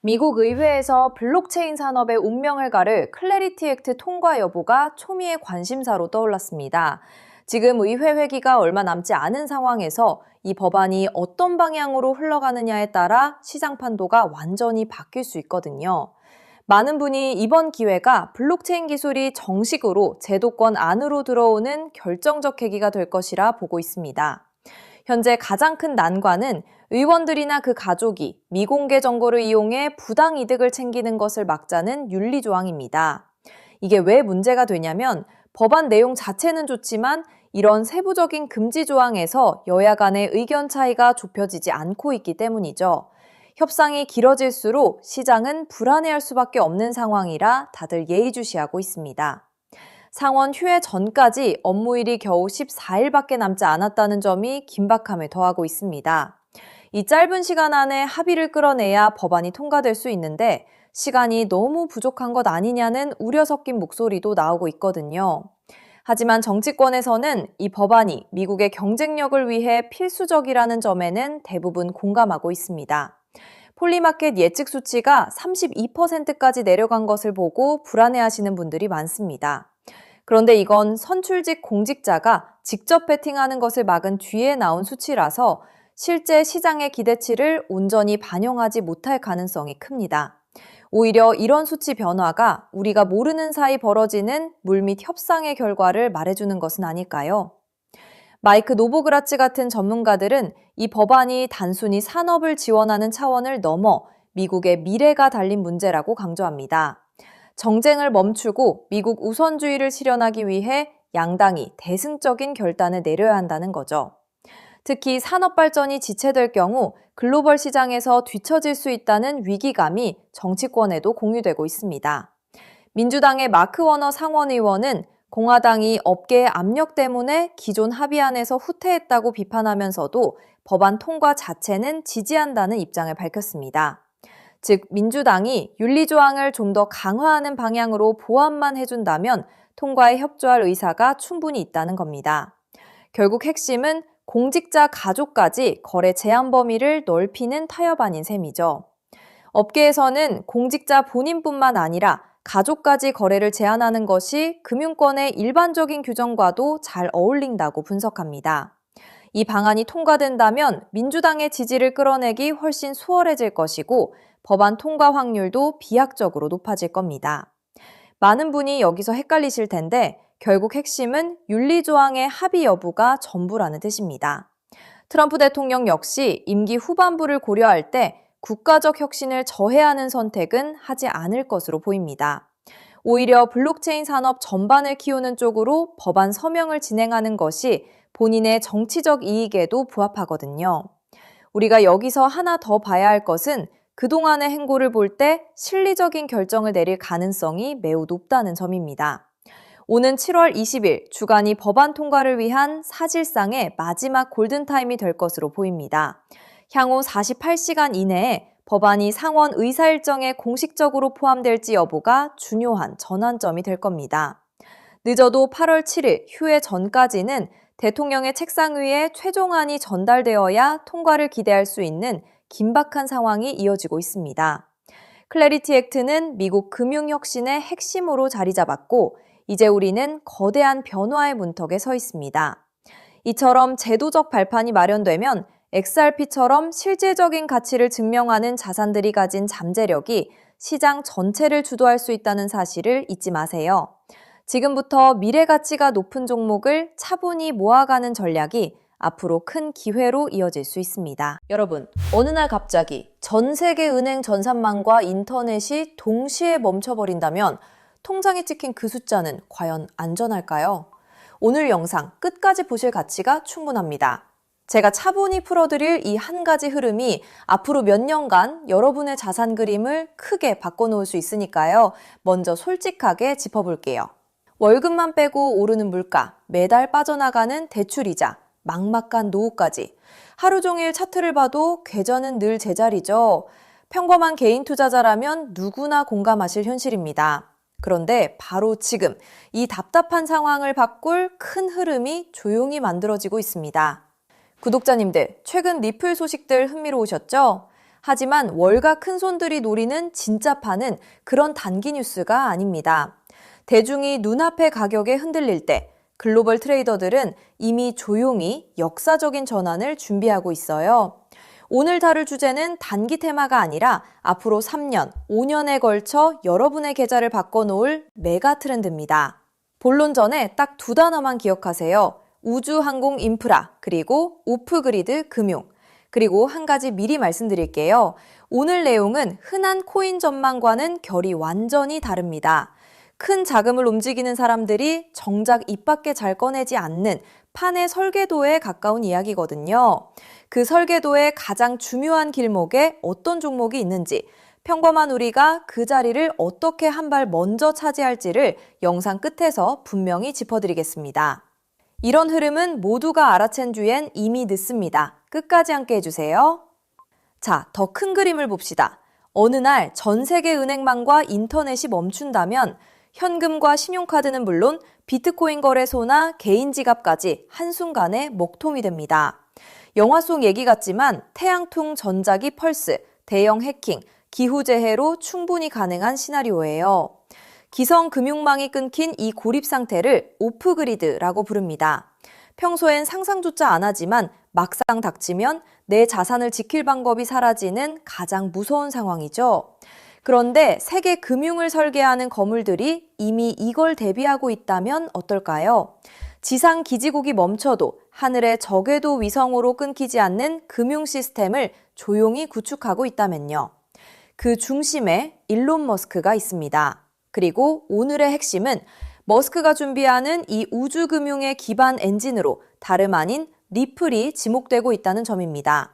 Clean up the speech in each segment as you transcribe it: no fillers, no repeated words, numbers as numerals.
미국 의회에서 블록체인 산업의 운명을 가를 클래리티 액트 통과 여부가 초미의 관심사로 떠올랐습니다. 지금 의회 회기가 얼마 남지 않은 상황에서 이 법안이 어떤 방향으로 흘러가느냐에 따라 시장 판도가 완전히 바뀔 수 있거든요. 많은 분이 이번 기회가 블록체인 기술이 정식으로 제도권 안으로 들어오는 결정적 계기가 될 것이라 보고 있습니다. 현재 가장 큰 난관은 의원들이나 그 가족이 미공개 정보를 이용해 부당 이득을 챙기는 것을 막자는 윤리 조항입니다. 이게 왜 문제가 되냐면 법안 내용 자체는 좋지만 이런 세부적인 금지 조항에서 여야 간의 의견 차이가 좁혀지지 않고 있기 때문이죠. 협상이 길어질수록 시장은 불안해할 수밖에 없는 상황이라 다들 예의주시하고 있습니다. 상원 휴회 전까지 업무일이 겨우 14일밖에 남지 않았다는 점이 긴박함을 더하고 있습니다. 이 짧은 시간 안에 합의를 끌어내야 법안이 통과될 수 있는데 시간이 너무 부족한 것 아니냐는 우려 섞인 목소리도 나오고 있거든요. 하지만 정치권에서는 이 법안이 미국의 경쟁력을 위해 필수적이라는 점에는 대부분 공감하고 있습니다. 폴리마켓 예측 수치가 32%까지 내려간 것을 보고 불안해하시는 분들이 많습니다. 그런데 이건 선출직 공직자가 직접 베팅하는 것을 막은 뒤에 나온 수치라서 실제 시장의 기대치를 온전히 반영하지 못할 가능성이 큽니다. 오히려 이런 수치 변화가 우리가 모르는 사이 벌어지는 물밑 협상의 결과를 말해주는 것은 아닐까요? 마이크 노보그라츠 같은 전문가들은 이 법안이 단순히 산업을 지원하는 차원을 넘어 미국의 미래가 달린 문제라고 강조합니다. 정쟁을 멈추고 미국 우선주의를 실현하기 위해 양당이 대승적인 결단을 내려야 한다는 거죠. 특히 산업 발전이 지체될 경우 글로벌 시장에서 뒤처질 수 있다는 위기감이 정치권에도 공유되고 있습니다. 민주당의 마크 워너 상원의원은 공화당이 업계의 압력 때문에 기존 합의안에서 후퇴했다고 비판하면서도 법안 통과 자체는 지지한다는 입장을 밝혔습니다. 즉, 민주당이 윤리조항을 좀 더 강화하는 방향으로 보완만 해준다면 통과에 협조할 의사가 충분히 있다는 겁니다. 결국 핵심은 공직자 가족까지 거래 제한 범위를 넓히는 타협안인 셈이죠. 업계에서는 공직자 본인뿐만 아니라 가족까지 거래를 제한하는 것이 금융권의 일반적인 규정과도 잘 어울린다고 분석합니다. 이 방안이 통과된다면 민주당의 지지를 끌어내기 훨씬 수월해질 것이고 법안 통과 확률도 비약적으로 높아질 겁니다. 많은 분이 여기서 헷갈리실 텐데 결국 핵심은 윤리조항의 합의 여부가 전부라는 뜻입니다. 트럼프 대통령 역시 임기 후반부를 고려할 때 국가적 혁신을 저해하는 선택은 하지 않을 것으로 보입니다. 오히려 블록체인 산업 전반을 키우는 쪽으로 법안 서명을 진행하는 것이 본인의 정치적 이익에도 부합하거든요. 우리가 여기서 하나 더 봐야 할 것은 그동안의 행보를 볼 때 실리적인 결정을 내릴 가능성이 매우 높다는 점입니다. 오는 7월 20일 주간이 법안 통과를 위한 사실상의 마지막 골든타임이 될 것으로 보입니다. 향후 48시간 이내에 법안이 상원 의사 일정에 공식적으로 포함될지 여부가 중요한 전환점이 될 겁니다. 늦어도 8월 7일 휴회 전까지는 대통령의 책상 위에 최종안이 전달되어야 통과를 기대할 수 있는 긴박한 상황이 이어지고 있습니다. 클래리티 액트는 미국 금융혁신의 핵심으로 자리 잡았고 이제 우리는 거대한 변화의 문턱에 서 있습니다. 이처럼 제도적 발판이 마련되면 XRP처럼 실질적인 가치를 증명하는 자산들이 가진 잠재력이 시장 전체를 주도할 수 있다는 사실을 잊지 마세요. 지금부터 미래 가치가 높은 종목을 차분히 모아가는 전략이 앞으로 큰 기회로 이어질 수 있습니다. 여러분, 어느 날 갑자기 전 세계 은행 전산망과 인터넷이 동시에 멈춰버린다면 통장에 찍힌 그 숫자는 과연 안전할까요? 오늘 영상 끝까지 보실 가치가 충분합니다. 제가 차분히 풀어드릴 이 한 가지 흐름이 앞으로 몇 년간 여러분의 자산 그림을 크게 바꿔놓을 수 있으니까요. 먼저 솔직하게 짚어볼게요. 월급만 빼고 오르는 물가, 매달 빠져나가는 대출이자, 막막한 노후까지. 하루 종일 차트를 봐도 궤전은 늘 제자리죠. 평범한 개인 투자자라면 누구나 공감하실 현실입니다. 그런데 바로 지금 이 답답한 상황을 바꿀 큰 흐름이 조용히 만들어지고 있습니다. 구독자님들, 최근 리플 소식들 흥미로우셨죠? 하지만 월가 큰손들이 노리는 진짜 판은 그런 단기 뉴스가 아닙니다. 대중이 눈앞의 가격에 흔들릴 때 글로벌 트레이더들은 이미 조용히 역사적인 전환을 준비하고 있어요. 오늘 다룰 주제는 단기 테마가 아니라 앞으로 3년, 5년에 걸쳐 여러분의 계좌를 바꿔놓을 메가 트렌드입니다. 본론 전에 딱 두 단어만 기억하세요. 우주 항공 인프라, 그리고 오프그리드 금융. 그리고 한 가지 미리 말씀드릴게요. 오늘 내용은 흔한 코인 전망과는 결이 완전히 다릅니다. 큰 자금을 움직이는 사람들이 정작 입 밖에 잘 꺼내지 않는 판의 설계도에 가까운 이야기거든요. 그 설계도의 가장 중요한 길목에 어떤 종목이 있는지, 평범한 우리가 그 자리를 어떻게 한 발 먼저 차지할지를 영상 끝에서 분명히 짚어드리겠습니다. 이런 흐름은 모두가 알아챈 뒤엔 이미 늦습니다. 끝까지 함께 해주세요. 자, 더 큰 그림을 봅시다. 어느 날 전 세계 은행망과 인터넷이 멈춘다면 현금과 신용카드는 물론 비트코인 거래소나 개인 지갑까지 한순간에 먹통이 됩니다. 영화 속 얘기 같지만 태양풍 전자기 펄스, 대형 해킹, 기후재해로 충분히 가능한 시나리오예요. 기성 금융망이 끊긴 이 고립 상태를 오프그리드라고 부릅니다. 평소엔 상상조차 안 하지만 막상 닥치면 내 자산을 지킬 방법이 사라지는 가장 무서운 상황이죠. 그런데 세계 금융을 설계하는 거물들이 이미 이걸 대비하고 있다면 어떨까요? 지상 기지국이 멈춰도 하늘의 적외도 위성으로 끊기지 않는 금융 시스템을 조용히 구축하고 있다면요. 그 중심에 일론 머스크가 있습니다. 그리고 오늘의 핵심은 머스크가 준비하는 이 우주금융의 기반 엔진으로 다름 아닌 리플이 지목되고 있다는 점입니다.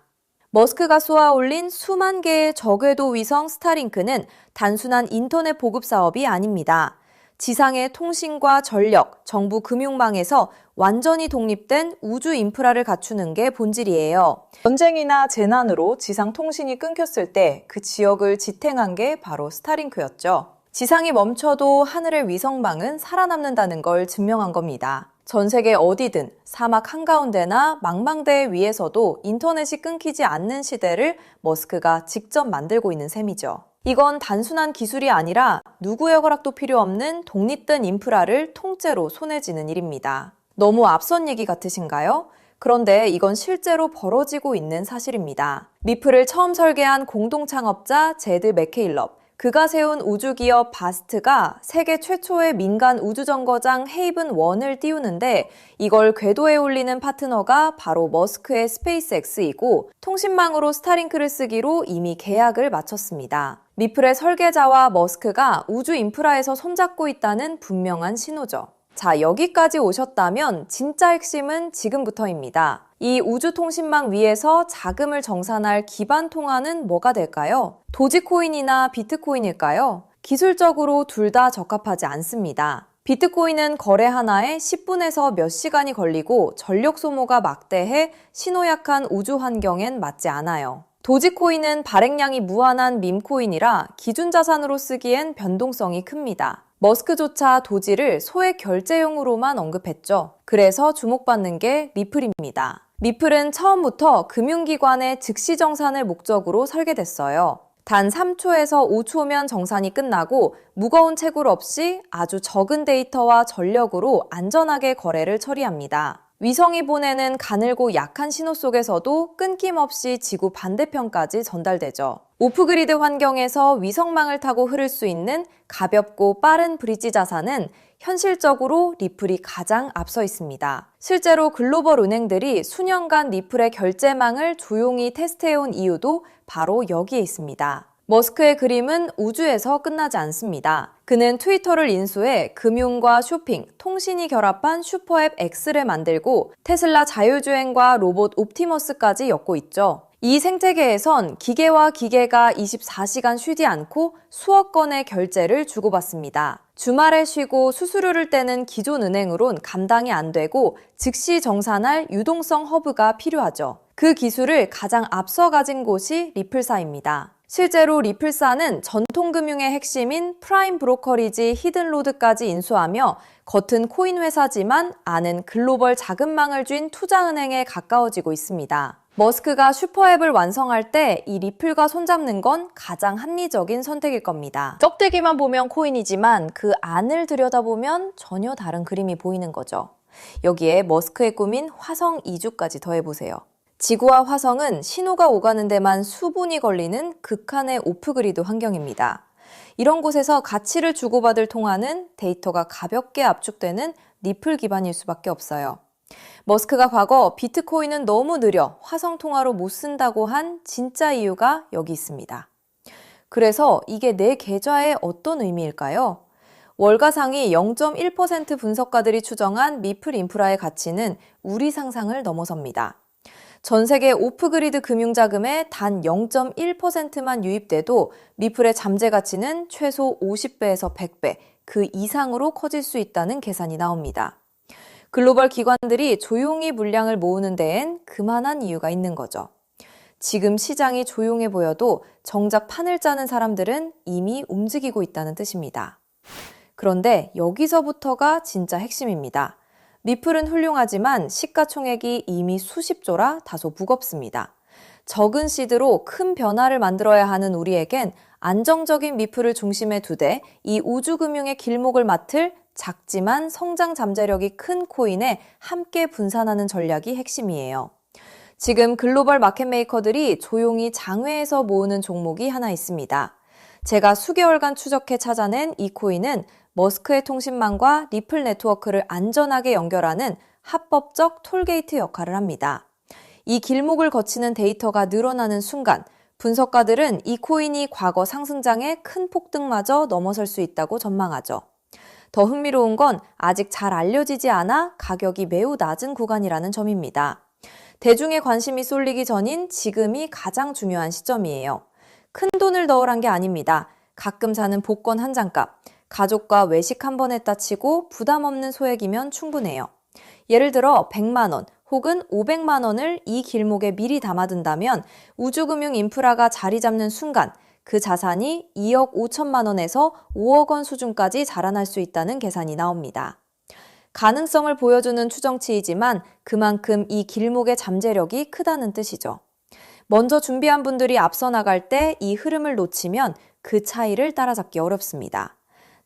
머스크가 쏘아올린 수만 개의 저궤도 위성 스타링크는 단순한 인터넷 보급 사업이 아닙니다. 지상의 통신과 전력, 정부 금융망에서 완전히 독립된 우주 인프라를 갖추는 게 본질이에요. 전쟁이나 재난으로 지상 통신이 끊겼을 때 그 지역을 지탱한 게 바로 스타링크였죠. 지상이 멈춰도 하늘의 위성망은 살아남는다는 걸 증명한 겁니다. 전 세계 어디든 사막 한가운데나 망망대해 위에서도 인터넷이 끊기지 않는 시대를 머스크가 직접 만들고 있는 셈이죠. 이건 단순한 기술이 아니라 누구의 허락도 필요 없는 독립된 인프라를 통째로 손에 쥐는 일입니다. 너무 앞선 얘기 같으신가요? 그런데 이건 실제로 벌어지고 있는 사실입니다. 리플을 처음 설계한 공동창업자 제드 맥케일럽, 그가 세운 우주기업 바스트가 세계 최초의 민간 우주정거장 헤이븐 1을 띄우는데 이걸 궤도에 올리는 파트너가 바로 머스크의 스페이스X이고 통신망으로 스타링크를 쓰기로 이미 계약을 마쳤습니다. 리플의 설계자와 머스크가 우주 인프라에서 손잡고 있다는 분명한 신호죠. 자, 여기까지 오셨다면 진짜 핵심은 지금부터입니다. 이 우주통신망 위에서 자금을 정산할 기반 통화는 뭐가 될까요? 도지코인이나 비트코인일까요? 기술적으로 둘 다 적합하지 않습니다. 비트코인은 거래 하나에 10분에서 몇 시간이 걸리고 전력 소모가 막대해 신호약한 우주 환경엔 맞지 않아요. 도지코인은 발행량이 무한한 밈코인이라 기준 자산으로 쓰기엔 변동성이 큽니다. 머스크조차 도지를 소액 결제용으로만 언급했죠. 그래서 주목받는 게 리플입니다. 리플은 처음부터 금융기관의 즉시 정산을 목적으로 설계됐어요. 단 3초에서 5초면 정산이 끝나고 무거운 채굴 없이 아주 적은 데이터와 전력으로 안전하게 거래를 처리합니다. 위성이 보내는 가늘고 약한 신호 속에서도 끊김없이 지구 반대편까지 전달되죠. 오프그리드 환경에서 위성망을 타고 흐를 수 있는 가볍고 빠른 브릿지 자산은 현실적으로 리플이 가장 앞서 있습니다. 실제로 글로벌 은행들이 수년간 리플의 결제망을 조용히 테스트해온 이유도 바로 여기에 있습니다. 머스크의 그림은 우주에서 끝나지 않습니다. 그는 트위터를 인수해 금융과 쇼핑, 통신이 결합한 슈퍼앱 X를 만들고 테슬라 자율주행과 로봇 옵티머스까지 엮고 있죠. 이 생태계에선 기계와 기계가 24시간 쉬지 않고 수억 건의 결제를 주고받습니다. 주말에 쉬고 수수료를 떼는 기존 은행으론 감당이 안 되고 즉시 정산할 유동성 허브가 필요하죠. 그 기술을 가장 앞서 가진 곳이 리플사입니다. 실제로 리플사는 전통금융의 핵심인 프라임 브로커리지 히든로드까지 인수하며 겉은 코인 회사지만 안은 글로벌 자금망을 쥔 투자은행에 가까워지고 있습니다. 머스크가 슈퍼앱을 완성할 때 이 리플과 손잡는 건 가장 합리적인 선택일 겁니다. 껍데기만 보면 코인이지만 그 안을 들여다보면 전혀 다른 그림이 보이는 거죠. 여기에 머스크의 꿈인 화성 이주까지 더해보세요. 지구와 화성은 신호가 오가는 데만 수분이 걸리는 극한의 오프그리드 환경입니다. 이런 곳에서 가치를 주고받을 통화는 데이터가 가볍게 압축되는 리플 기반일 수밖에 없어요. 머스크가 과거 비트코인은 너무 느려 화성 통화로 못 쓴다고 한 진짜 이유가 여기 있습니다. 그래서 이게 내 계좌에 어떤 의미일까요? 월가 상위 0.1% 분석가들이 추정한 미플 인프라의 가치는 우리 상상을 넘어섭니다. 전 세계 오프그리드 금융자금의 단 0.1%만 유입돼도 미플의 잠재 가치는 최소 50배에서 100배, 그 이상으로 커질 수 있다는 계산이 나옵니다. 글로벌 기관들이 조용히 물량을 모으는 데엔 그만한 이유가 있는 거죠. 지금 시장이 조용해 보여도 정작 판을 짜는 사람들은 이미 움직이고 있다는 뜻입니다. 그런데 여기서부터가 진짜 핵심입니다. 미플은 훌륭하지만 시가총액이 이미 수십조라 다소 무겁습니다. 적은 시드로 큰 변화를 만들어야 하는 우리에겐 안정적인 미플을 중심에 두되 이 우주금융의 길목을 맡을 작지만 성장 잠재력이 큰 코인에 함께 분산하는 전략이 핵심이에요. 지금 글로벌 마켓메이커들이 조용히 장외에서 모으는 종목이 하나 있습니다. 제가 수개월간 추적해 찾아낸 이 코인은 머스크의 통신망과 리플 네트워크를 안전하게 연결하는 합법적 톨게이트 역할을 합니다. 이 길목을 거치는 데이터가 늘어나는 순간 분석가들은 이 코인이 과거 상승장의 큰 폭등마저 넘어설 수 있다고 전망하죠. 더 흥미로운 건 아직 잘 알려지지 않아 가격이 매우 낮은 구간이라는 점입니다. 대중의 관심이 쏠리기 전인 지금이 가장 중요한 시점이에요. 큰 돈을 넣으란 게 아닙니다. 가끔 사는 복권 한 장값, 가족과 외식 한 번 했다 치고 부담 없는 소액이면 충분해요. 예를 들어 100만 원 혹은 500만 원을 이 길목에 미리 담아둔다면 우주금융 인프라가 자리 잡는 순간 그 자산이 2억 5천만 원에서 5억 원 수준까지 자라날 수 있다는 계산이 나옵니다. 가능성을 보여주는 추정치이지만 그만큼 이 길목의 잠재력이 크다는 뜻이죠. 먼저 준비한 분들이 앞서 나갈 때 이 흐름을 놓치면 그 차이를 따라잡기 어렵습니다.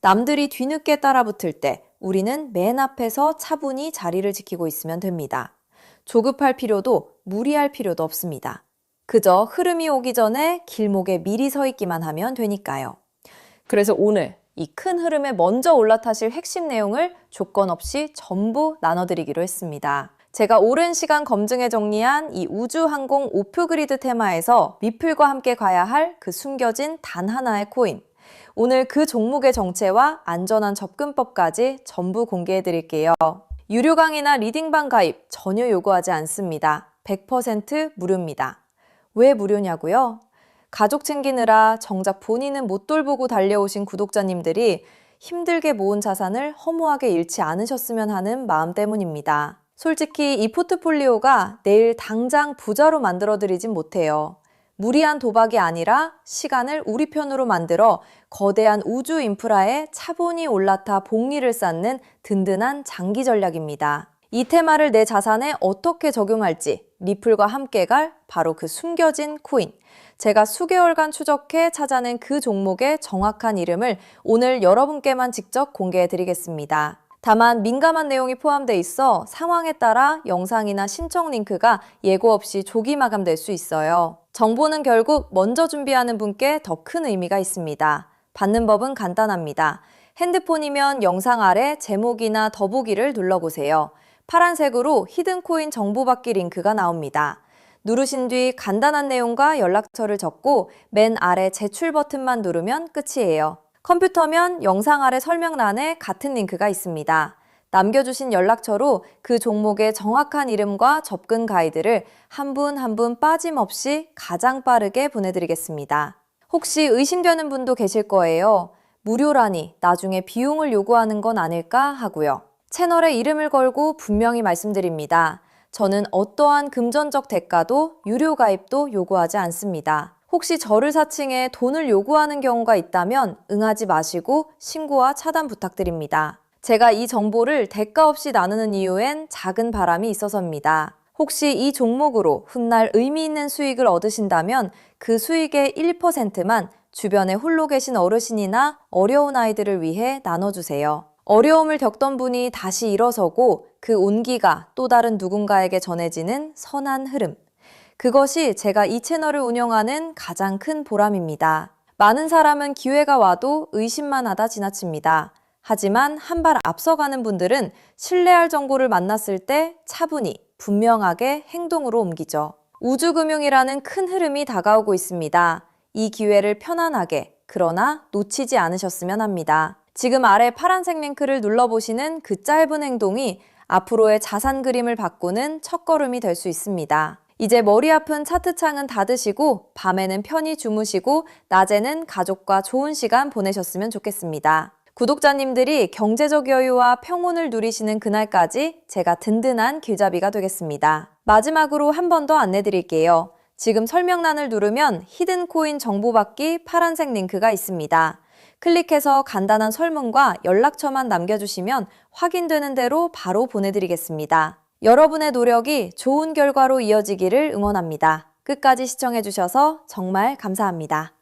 남들이 뒤늦게 따라붙을 때 우리는 맨 앞에서 차분히 자리를 지키고 있으면 됩니다. 조급할 필요도 무리할 필요도 없습니다. 그저 흐름이 오기 전에 길목에 미리 서 있기만 하면 되니까요. 그래서 오늘 이 큰 흐름에 먼저 올라타실 핵심 내용을 조건 없이 전부 나눠드리기로 했습니다. 제가 오랜 시간 검증해 정리한 이 우주항공 오프그리드 테마에서 미플과 함께 가야 할 그 숨겨진 단 하나의 코인. 오늘 그 종목의 정체와 안전한 접근법까지 전부 공개해 드릴게요. 유료 강의나 리딩방 가입 전혀 요구하지 않습니다. 100% 무료입니다. 왜 무료냐고요? 가족 챙기느라 정작 본인은 못 돌보고 달려오신 구독자님들이 힘들게 모은 자산을 허무하게 잃지 않으셨으면 하는 마음 때문입니다. 솔직히 이 포트폴리오가 내일 당장 부자로 만들어드리진 못해요. 무리한 도박이 아니라 시간을 우리 편으로 만들어 거대한 우주 인프라에 차분히 올라타 복리를 쌓는 든든한 장기 전략입니다. 이 테마를 내 자산에 어떻게 적용할지 리플과 함께 갈 바로 그 숨겨진 코인. 제가 수개월간 추적해 찾아낸 그 종목의 정확한 이름을 오늘 여러분께만 직접 공개해 드리겠습니다. 다만 민감한 내용이 포함되어 있어 상황에 따라 영상이나 신청 링크가 예고 없이 조기 마감될 수 있어요. 정보는 결국 먼저 준비하는 분께 더 큰 의미가 있습니다. 받는 법은 간단합니다. 핸드폰이면 영상 아래 제목이나 더보기를 눌러보세요. 파란색으로 히든코인 정보받기 링크가 나옵니다. 누르신 뒤 간단한 내용과 연락처를 적고 맨 아래 제출 버튼만 누르면 끝이에요. 컴퓨터면 영상 아래 설명란에 같은 링크가 있습니다. 남겨주신 연락처로 그 종목의 정확한 이름과 접근 가이드를 한 분 한 분 빠짐없이 가장 빠르게 보내드리겠습니다. 혹시 의심되는 분도 계실 거예요. 무료라니 나중에 비용을 요구하는 건 아닐까 하고요. 채널에 이름을 걸고 분명히 말씀드립니다. 저는 어떠한 금전적 대가도 유료 가입도 요구하지 않습니다. 혹시 저를 사칭해 돈을 요구하는 경우가 있다면 응하지 마시고 신고와 차단 부탁드립니다. 제가 이 정보를 대가 없이 나누는 이유엔 작은 바람이 있어서입니다. 혹시 이 종목으로 훗날 의미 있는 수익을 얻으신다면 그 수익의 1%만 주변에 홀로 계신 어르신이나 어려운 아이들을 위해 나눠주세요. 어려움을 겪던 분이 다시 일어서고 그 온기가 또 다른 누군가에게 전해지는 선한 흐름. 그것이 제가 이 채널을 운영하는 가장 큰 보람입니다. 많은 사람은 기회가 와도 의심만 하다 지나칩니다. 하지만 한 발 앞서가는 분들은 신뢰할 정보를 만났을 때 차분히, 분명하게 행동으로 옮기죠. 우주금융이라는 큰 흐름이 다가오고 있습니다. 이 기회를 편안하게, 그러나 놓치지 않으셨으면 합니다. 지금 아래 파란색 링크를 눌러보시는 그 짧은 행동이 앞으로의 자산 그림을 바꾸는 첫걸음이 될 수 있습니다. 이제 머리 아픈 차트창은 닫으시고 밤에는 편히 주무시고 낮에는 가족과 좋은 시간 보내셨으면 좋겠습니다. 구독자님들이 경제적 여유와 평온을 누리시는 그날까지 제가 든든한 길잡이가 되겠습니다. 마지막으로 한 번 더 안내드릴게요. 지금 설명란을 누르면 히든 코인 정보받기 파란색 링크가 있습니다. 클릭해서 간단한 설문과 연락처만 남겨주시면 확인되는 대로 바로 보내드리겠습니다. 여러분의 노력이 좋은 결과로 이어지기를 응원합니다. 끝까지 시청해주셔서 정말 감사합니다.